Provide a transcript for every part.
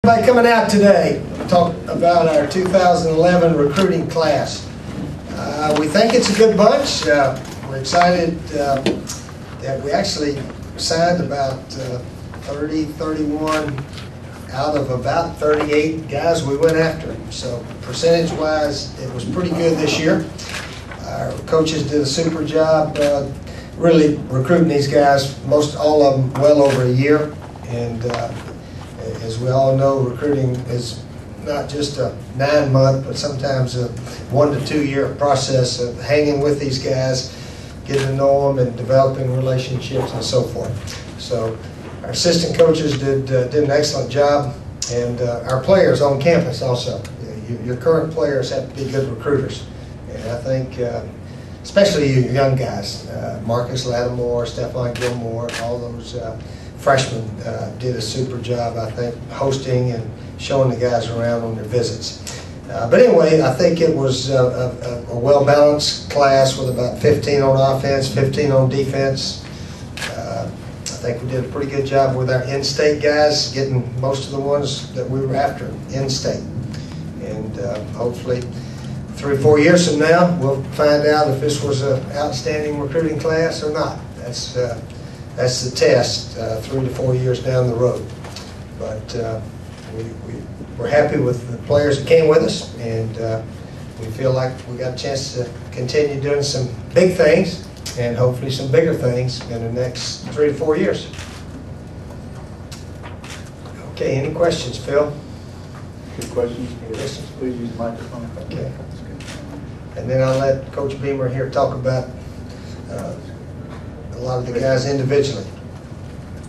By coming out today, talk about our 2011 recruiting class. We think it's a good bunch. We're excited that we actually signed about 31 out of about 38 guys we went after. So percentage-wise, it was pretty good this year. Our coaches did a super job really recruiting these guys, all of them well over a year. And as we all know, recruiting is not just a 9-month, but sometimes a 1 to 2 year process of hanging with these guys, getting to know them and developing relationships and so forth. So our assistant coaches did an excellent job, and our players on campus also. Your current players have to be good recruiters. And I think, especially you young guys, Marcus Lattimore, Stephon Gilmore, all those freshmen did a super job, I think, hosting and showing the guys around on their visits. But anyway, I think it was a well-balanced class with about 15 on offense, 15 on defense. I think we did a pretty good job with our in-state guys, getting most of the ones that we were after in-state. And hopefully 3 or 4 years from now, we'll find out if this was an outstanding recruiting class or not. That's the test 3 to 4 years down the road. But we're happy with the players that came with us, and we feel like we got a chance to continue doing some big things and hopefully some bigger things in the next 3 to 4 years. Okay, any questions, Phil? Good questions. Please use the microphone. Okay. And then I'll let Coach Beamer here talk about a lot of the guys individually.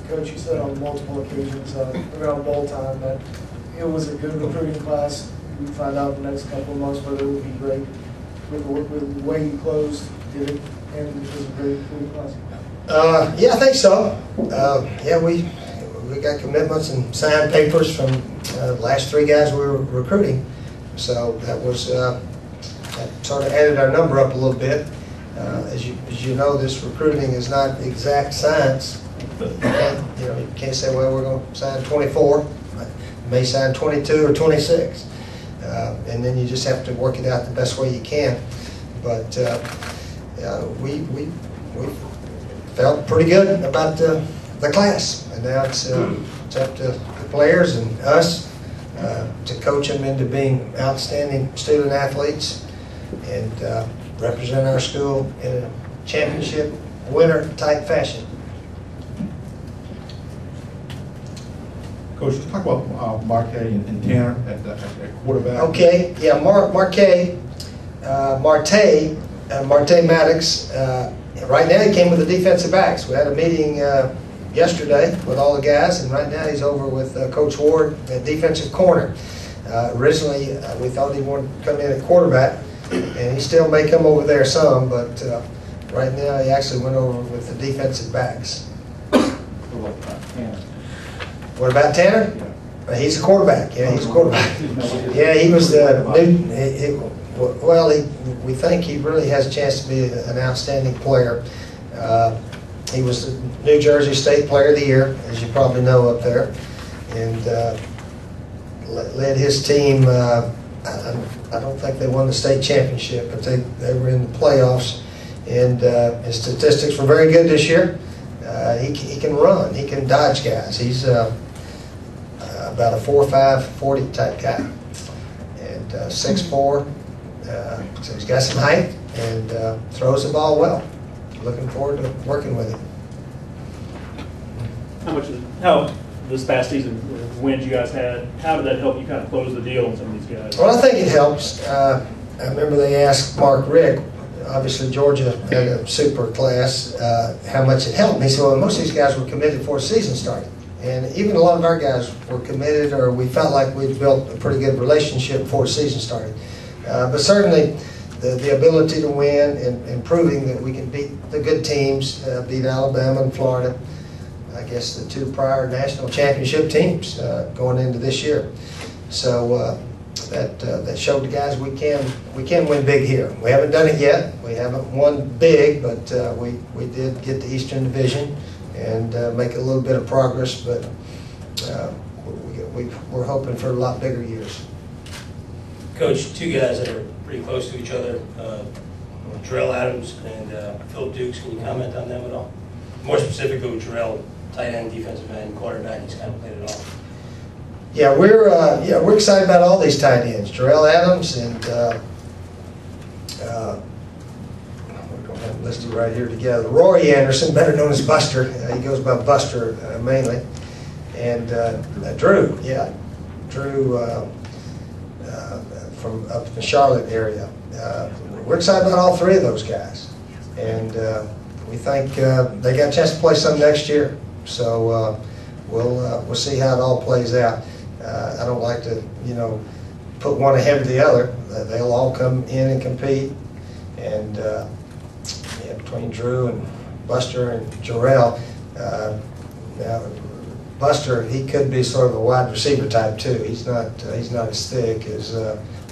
Coach, you said on multiple occasions around bowl time that it was a good recruiting class. We'll find out in the next couple of months whether it will be great. With the way you closed, did it end it was a great recruiting class? Yeah, I think so. Yeah, we got commitments and signed papers from the last 3 guys we were recruiting. So that was that sort of added our number up a little bit. As you know, this recruiting is not exact science. You can't say, well, we're going to sign 24. You may sign 22 or 26. And then you just have to work it out the best way you can. But we felt pretty good about the class. And now it's up to the players and us to coach them into being outstanding student athletes and represent our school in a championship winner type fashion. Coach, talk about Marquet and Tanner at quarterback. Okay, yeah, Marte Maddox. Right now he came with the defensive backs. We had a meeting yesterday with all the guys, and right now he's over with Coach Ward at defensive corner. Originally, we thought he wanted to come in at quarterback, and he still may come over there some, but right now he actually went over with the defensive backs. What about Tanner? Yeah. He's a quarterback. Yeah, he's a quarterback. Yeah, he was the we think he really has a chance to be an outstanding player. He was the New Jersey State Player of the Year, as you probably know up there, and led his team. I don't think they won the state championship, but they were in the playoffs, and his statistics were very good this year. He can run. He can dodge guys. He's about a 4.5 40 type guy, and 6'4". So he's got some height and throws the ball well. Looking forward to working with him. How this past season, the wins you guys had, how did that help you kind of close the deal on some of these guys? Well, I think it helps. I remember they asked Mark Rick, obviously Georgia had a super class, how much it helped. And he said, well, most of these guys were committed before the season started. And even a lot of our guys were committed, or we felt like we'd built a pretty good relationship before the season started. But certainly the ability to win and proving that we can beat the good teams, beat Alabama and Florida, I guess the 2 prior national championship teams going into this year. So that showed the guys we can win big here. We haven't done it yet. We haven't won big, but we did get the Eastern Division and make a little bit of progress. But we're hoping for a lot bigger years. Coach, two guys that are pretty close to each other, Terrell Adams and Philip Dukes. Can you comment on them at all? More specifically with Terrell, tight end, defensive end, quarterback. He's kind of played it all. Yeah, we're excited about all these tight ends. Terrell Adams and we're going to have them listed right here together. Rory Anderson, better known as Buster. He goes by Buster mainly. And Drew, Drew from up in the Charlotte area. We're excited about all three of those guys, and we think they got a chance to play some next year. So we'll see how it all plays out. I don't like to put one ahead of the other. They'll all come in and compete, and between Drew and Buster and Jarrell. Now, Buster, he could be sort of a wide receiver type too. He's not as thick as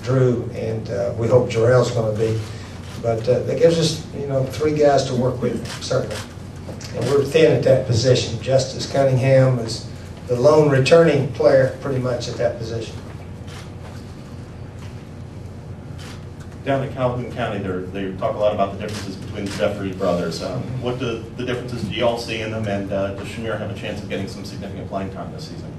Drew, and we hope Jarrell's going to be. But that gives us three guys to work with, certainly. And we're thin at that position. Justice Cunningham is the lone returning player pretty much at that position. Down in Calhoun County, they talk a lot about the differences between the Jeffrey brothers. What the differences do you all see in them, and does Shamir have a chance of getting some significant playing time this season?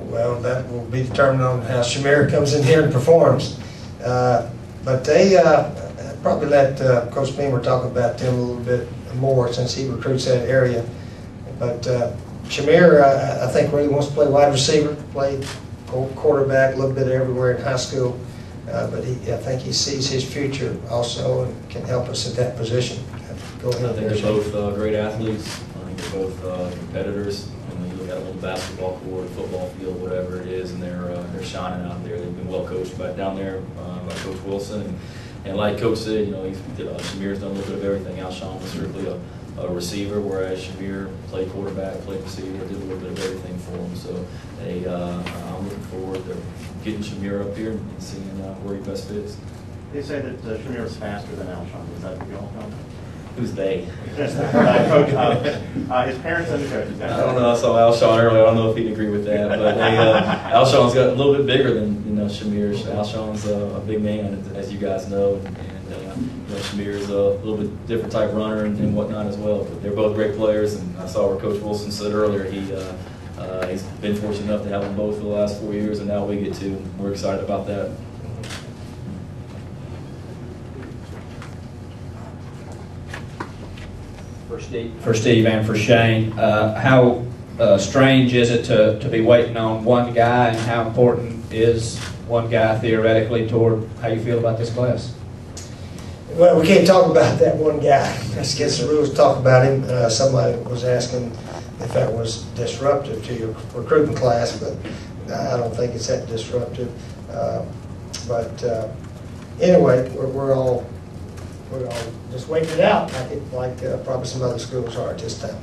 Well, that will be determined on how Shamir comes in here and performs. But they probably let Coach Beamer talk about them a little bit more since he recruits that area. But Shamir, I think, really wants to play wide receiver, play quarterback a little bit everywhere in high school. But I think he sees his future also and can help us at that position. Go ahead. I think they're both great athletes. I think they're both competitors. You look at a little basketball court, football field, whatever it is, and they're shining out there. They've been well coached by down there by Coach Wilson. And like Coach said, Shamir's done a little bit of everything. Alshon was strictly a receiver, whereas Shamir played quarterback, played receiver, did a little bit of everything for him. So I'm looking forward to getting Shamir up here and seeing where he best fits. They say that Shamir is faster than Alshon. Is that what you all know? Who's they? Coach, his parents and the coaches. I don't know. I saw Alshon earlier. I don't know if he'd agree with that. But Alshon's got a little bit bigger than Shamir. Alshon's a big man, as you guys know, and Shamir's a little bit different type runner and whatnot as well. But they're both great players, and I saw where Coach Wilson said earlier he's been fortunate enough to have them both for the last 4 years, and now we get to. We're excited about that. For Steve and for Shane, how strange is it to be waiting on one guy, and how important is one guy theoretically toward how you feel about this class? Well, we can't talk about that one guy. That's against the rules to talk about him. Somebody was asking if that was disruptive to your recruiting class, but I don't think it's that disruptive. Anyway, we're all just waiting it out, like probably some other schools are at this time.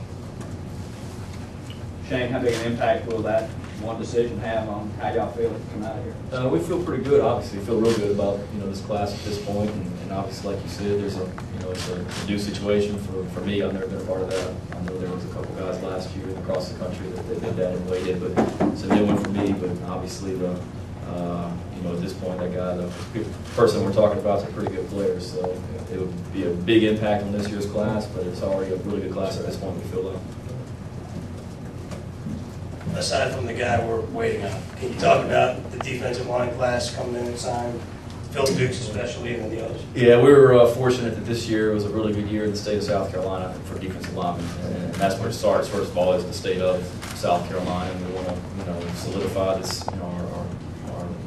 Shane, how big an impact will that one decision have on how y'all feel to come out of here? We feel pretty good. Obviously, we feel real good about this class at this point, and obviously, like you said, there's it's a new situation for me. I've never been a part of that. I know there was a couple guys last year across the country that did that and waited, but it's a new one for me. But obviously, at this point, that guy, the person we're talking about, is a pretty good player. So it would be a big impact on this year's class, but it's already a really good class at this point. We feel like. Aside from the guy we're waiting on, can you talk about the defensive line class coming in and signing, Phil Dukes especially, and then the others? Yeah, we were fortunate that this year was a really good year in the state of South Carolina for defensive linemen, and that's where it starts. First of all, is the state of South Carolina, and we want to solidify this, our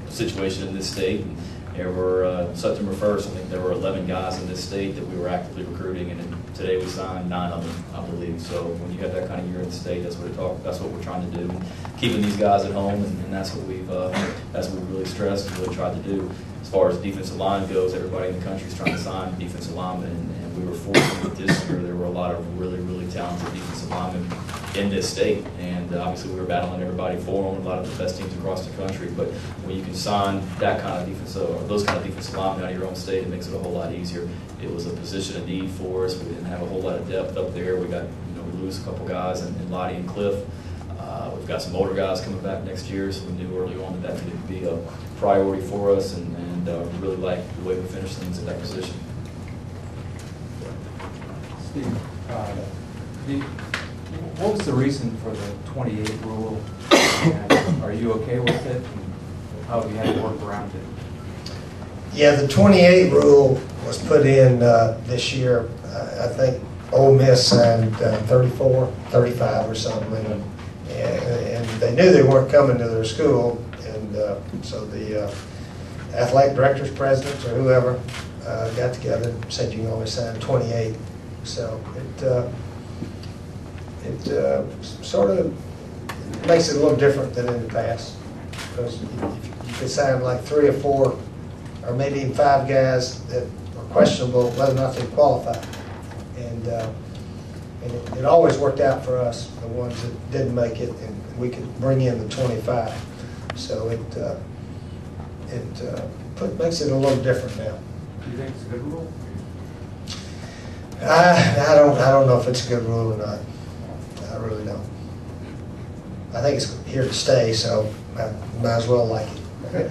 situation in this state. And there were September 1st, I think there were 11 guys in this state that we were actively recruiting, and today we signed 9 of them, I believe. So when you have that kind of year in the state, that's what we're trying to do, keeping these guys at home, and that's what we've really stressed and really tried to do. As far as defensive line goes, everybody in the country is trying to sign defensive linemen, and we were fortunate that this year there were a lot of really, really talented defensive linemen in this state, and obviously we were battling everybody for them, a lot of the best teams across the country. But when you can sign that kind of those kind of defensive linemen out of your own state, it makes it a whole lot easier. It was a position of need for us. We didn't have a whole lot of depth up there. We got we lose a couple guys in Lottie and Cliff. We've got some older guys coming back next year, so we knew early on that needed to be a priority for us, and we really like the way we finished things at that position. Steve, what was the reason for the 28 rule? And are you okay with it? And how have you had to work around it? Yeah, the 28 rule was put in this year. I think Ole Miss signed 34, 35 or something, and they knew they weren't coming to their school, and so the athletic directors, presidents, or whoever got together and said you can only sign 28. So it sort of makes it a little different than in the past, because you could sign like 3 or 4 or maybe even 5 guys that are questionable whether or not they qualify. And it always worked out for us, the ones that didn't make it, and we could bring in the 25. So it makes it a little different now. Do you think it's a good rule? I don't know if it's a good rule or not. I really don't. I think it's here to stay, so I might as well like it.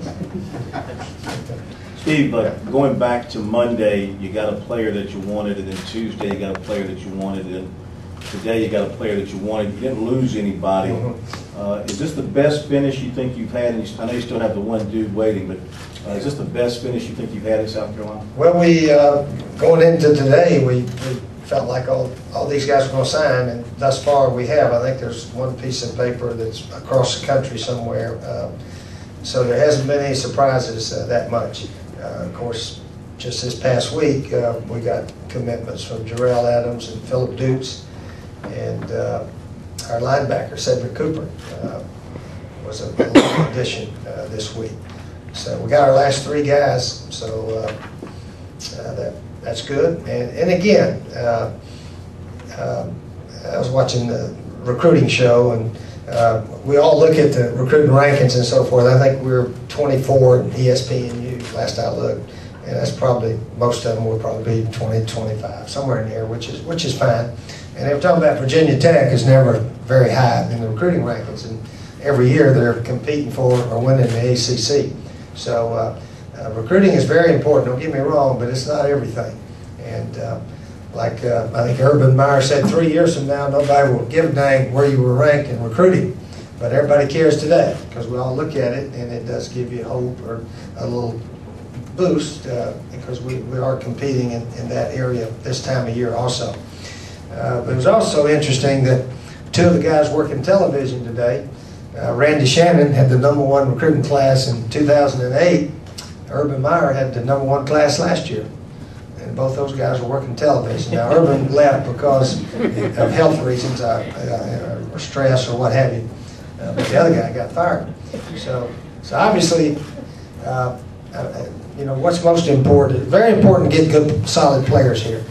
Steve, going back to Monday, you got a player that you wanted, and then Tuesday you got a player that you wanted, and today you got a player that you wanted. You didn't lose anybody. Is this the best finish you think you've had? And I know you still have the one dude waiting, but is this the best finish you think you've had in South Carolina? Well, we going into today, we felt like all these guys were going to sign, and thus far we have. I think there's one piece of paper that's across the country somewhere, so there hasn't been any surprises that much. Of course, just this past week, we got commitments from Jarrell Adams and Philip Dukes, and our linebacker, Cedric Cooper, was a local addition this week. So we got our last 3 guys, so that's good. And again, I was watching the recruiting show, and we all look at the recruiting rankings and so forth. I think we're 24 in ESPNU last I looked, and that's probably, most of them will probably be 20, 25, somewhere in there, which is fine. And they were talking about Virginia Tech is never very high in the recruiting rankings, and every year they're competing for or winning the ACC. So recruiting is very important, don't get me wrong, but it's not everything. And I think Urban Meyer said 3 years from now, nobody will give a dang where you were ranked in recruiting. But everybody cares today, because we all look at it, and it does give you hope or a little boost, because we are competing in that area this time of year also. But it was also interesting that 2 of the guys working television today, Randy Shannon had the #1 recruiting class in 2008. Urban Meyer had the #1 class last year. And both those guys were working television. Now, Urban left because of health reasons, or stress or what have you. But the other guy got fired. So obviously, what's most important, very important to get good, solid players here.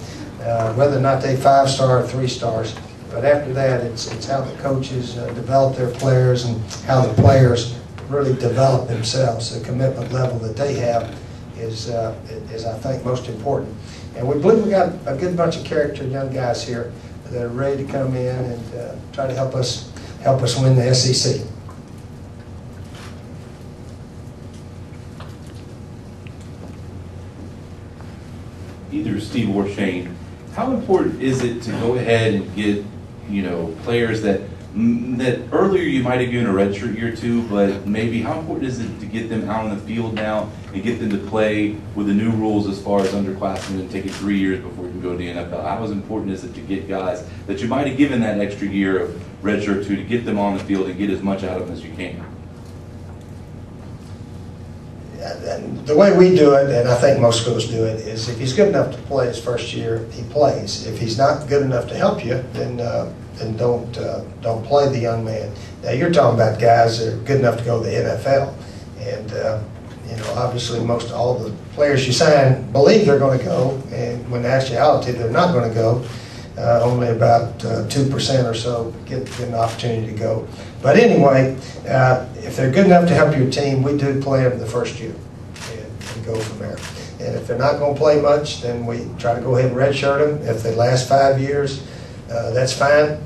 Whether or not they 5-star or 3 stars. But after that, it's how the coaches develop their players and how the players really develop themselves. The commitment level that they have is I think, most important. And we believe we got a good bunch of character young guys here that are ready to come in and try to help us win the SEC. Either Steve or Shane, how important is it to go ahead and get, players that earlier you might have given a redshirt year or 2, but maybe how important is it to get them out on the field now and get them to play with the new rules as far as underclassmen and taking 3 years before you can go to the NFL? How important is it to get guys that you might have given that extra year of redshirt to get them on the field and get as much out of them as you can? The way we do it, and I think most schools do it, is if he's good enough to play his first year, he plays. If he's not good enough to help you, then don't play the young man. Now you're talking about guys that are good enough to go to the NFL, and obviously most all the players you sign believe they're going to go, and when in actuality they're not going to go. Only about 2% or so get an opportunity to go. But anyway, if they're good enough to help your team, we do play them the first year and go from there. And if they're not going to play much, then we try to go ahead and redshirt them. If they last 5 years, that's fine.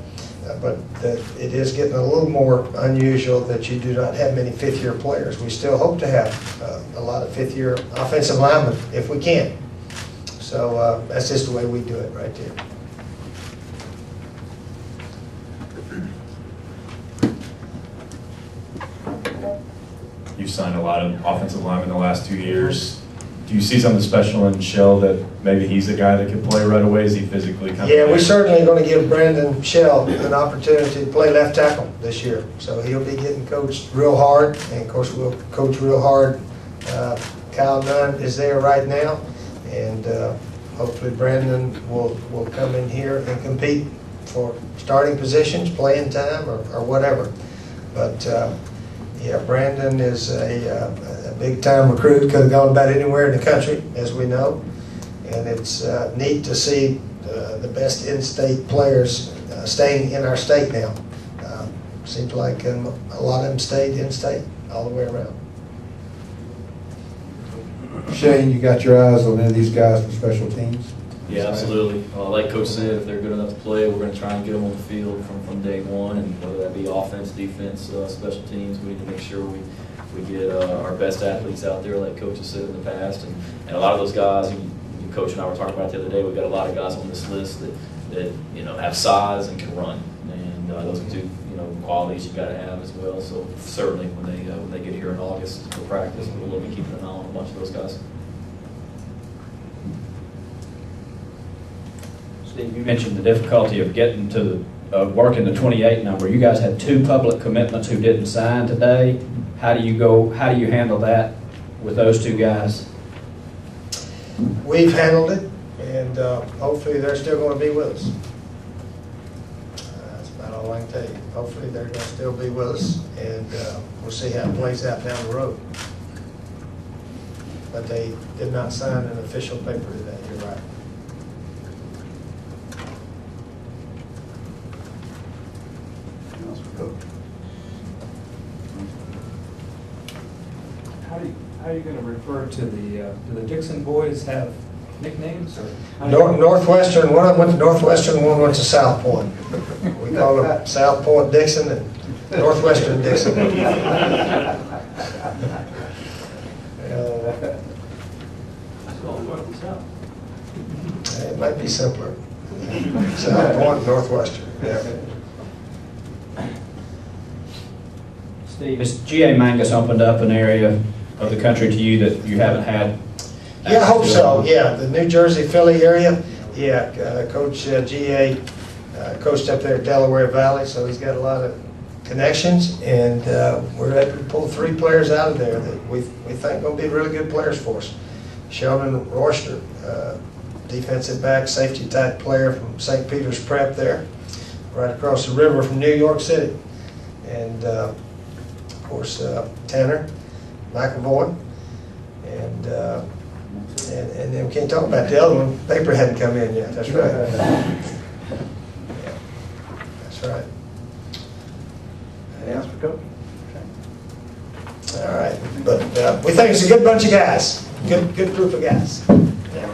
but it is getting a little more unusual that you do not have many fifth-year players. We still hope to have a lot of fifth-year offensive linemen if we can. So that's just the way we do it right there. You've signed a lot of offensive linemen in the last 2 years. Do you see something special in Shell that maybe he's the guy that could play right away? Is he physically coming Yeah, back? we're certainly going to give Brandon Shell an opportunity to play left tackle this year. So he'll be getting coached real hard, and of course we'll coach real hard. Kyle Nunn is there right now, and hopefully Brandon will come in here and compete for starting positions, playing time, or whatever. But yeah, Brandon is a big-time recruit. Could have gone about anywhere in the country, as we know. And it's neat to see the best in-state players staying in our state now. Seems like a lot of them stayed in-state all the way around. Shane, you got your eyes on any of these guys for special teams? Yeah, absolutely. Like Coach said, if they're good enough to play, we're going to try and get them on the field from day one, and whether that be offense, defense, special teams, we need to make sure we get our best athletes out there, like Coach has said in the past, and a lot of those guys, Coach and I were talking about the other day, we've got a lot of guys on this list that have size and can run, and those are two qualities you've got to have as well. So certainly when they get here in August for practice, we'll be keeping an eye on a bunch of those guys. Steve, you mentioned the difficulty of getting to working the 28 number. You guys had 2 public commitments who didn't sign today. How do you handle that with those 2 guys? We've handled it, and hopefully they're still going to be with us. That's about all I can tell you. Hopefully they're going to still be with us, and we'll see how it plays out down the road. But they did not sign an official paper today, you're right. How are you going to refer to do the Dixon boys have nicknames? Or Northwestern, one of them went to Northwestern, one went to South Point. We call them South Point Dixon and Northwestern Dixon. It might be simpler. South Point, Northwestern. Yeah. Steve, has G.A. Mangus opened up an area of the country to you that you haven't had? Yeah, I hope so. Yeah, the New Jersey, Philly area. Yeah, Coach G.A. coached up there at Delaware Valley, so he's got a lot of connections, and we're able to pull 3 players out of there that we think will be really good players for us. Sheldon Royster, defensive back, safety type player from St. Peter's Prep there, right across the river from New York City. And of course, Tanner McAvoy, and then we can't talk about the other one. Paper hadn't come in yet. That's right. Yeah, that's right. Anything else for Coach? All right, but we think it's a good bunch of guys. Good group of guys. Yeah.